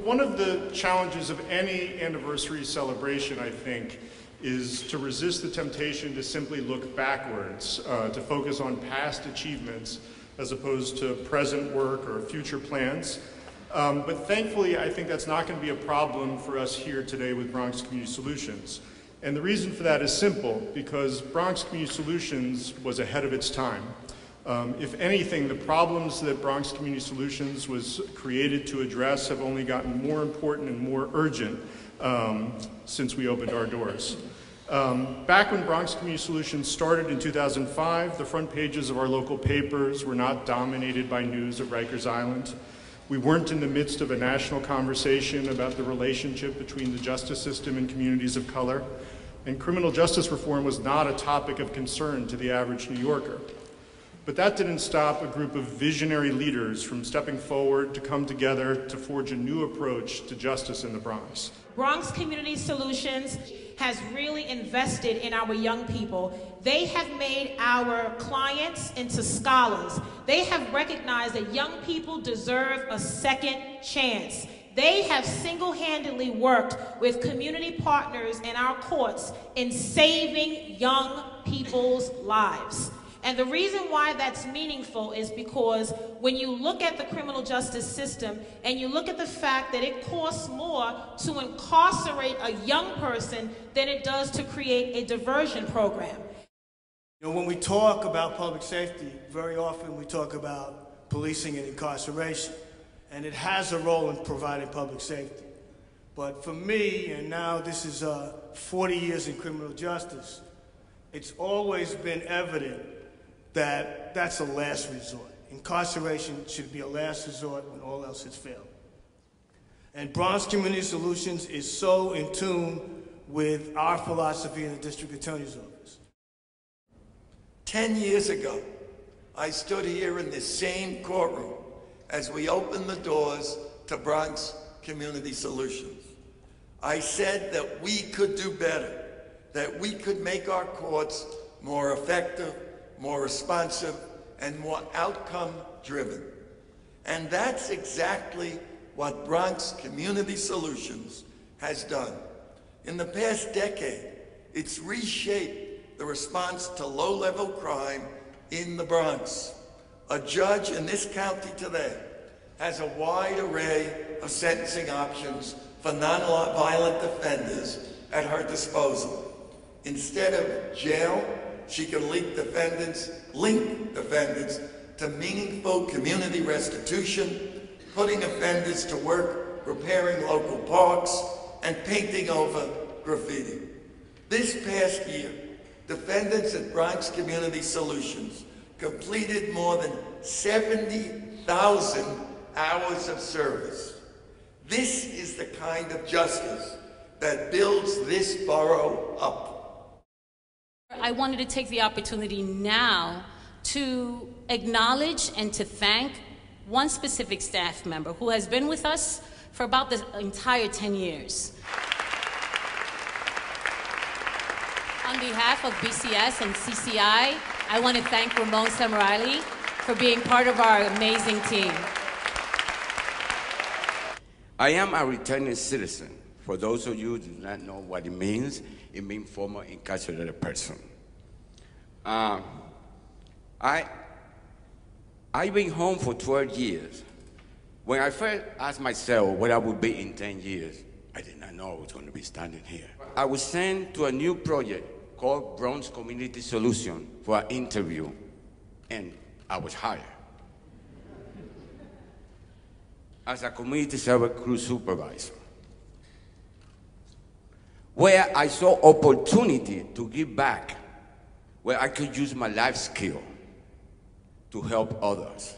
one of the challenges of any anniversary celebration, I think, is to resist the temptation to simply look backwards, to focus on past achievements as opposed to present work or future plans. But thankfully, I think that's not going to be a problem for us here today with Bronx Community Solutions. And the reason for that is simple, because Bronx Community Solutions was ahead of its time. If anything, the problems that Bronx Community Solutions was created to address have only gotten more important and more urgent since we opened our doors. Back when Bronx Community Solutions started in 2005, the front pages of our local papers were not dominated by news of Rikers Island. We weren't in the midst of a national conversation about the relationship between the justice system and communities of color, and criminal justice reform was not a topic of concern to the average New Yorker. But that didn't stop a group of visionary leaders from stepping forward to come together to forge a new approach to justice in the Bronx. Bronx Community Solutions has really invested in our young people. They have made our clients into scholars. They have recognized that young people deserve a second chance. They have single-handedly worked with community partners in our courts in saving young people's lives. And the reason why that's meaningful is because when you look at the criminal justice system and you look at the fact that it costs more to incarcerate a young person than it does to create a diversion program. You know, when we talk about public safety, very often we talk about policing and incarceration, and it has a role in providing public safety. But for me, and now this is 40 years in criminal justice, it's always been evident that that's a last resort. Incarceration should be a last resort when all else has failed. And Bronx Community Solutions is so in tune with our philosophy in the District Attorney's Office. 10 years ago, I stood here in this same courtroom as we opened the doors to Bronx Community Solutions. I said that we could do better, that we could make our courts more effective, more responsive, and more outcome-driven. And that's exactly what Bronx Community Solutions has done. In the past decade, it's reshaped the response to low-level crime in the Bronx. A judge in this county today has a wide array of sentencing options for non-violent offenders at her disposal. Instead of jail, she can link defendants to meaningful community restitution, putting offenders to work repairing local parks and painting over graffiti. This past year, defendants at Bronx Community Solutions completed more than 70,000 hours of service. This is the kind of justice that builds this borough up. I wanted to take the opportunity now to acknowledge and to thank one specific staff member who has been with us for about the entire 10 years. On behalf of BCS and CCI, I want to thank Ramon Semorile for being part of our amazing team. I am a returning citizen. For those of you who do not know what it means former incarcerated person. I've been home for 12 years. When I first asked myself what I would be in 10 years, I did not know I was going to be standing here. I was sent to a new project called Bronx Community Solution for an interview, and I was hired as a community service crew supervisor, where I saw opportunity to give back, where I could use my life skill to help others.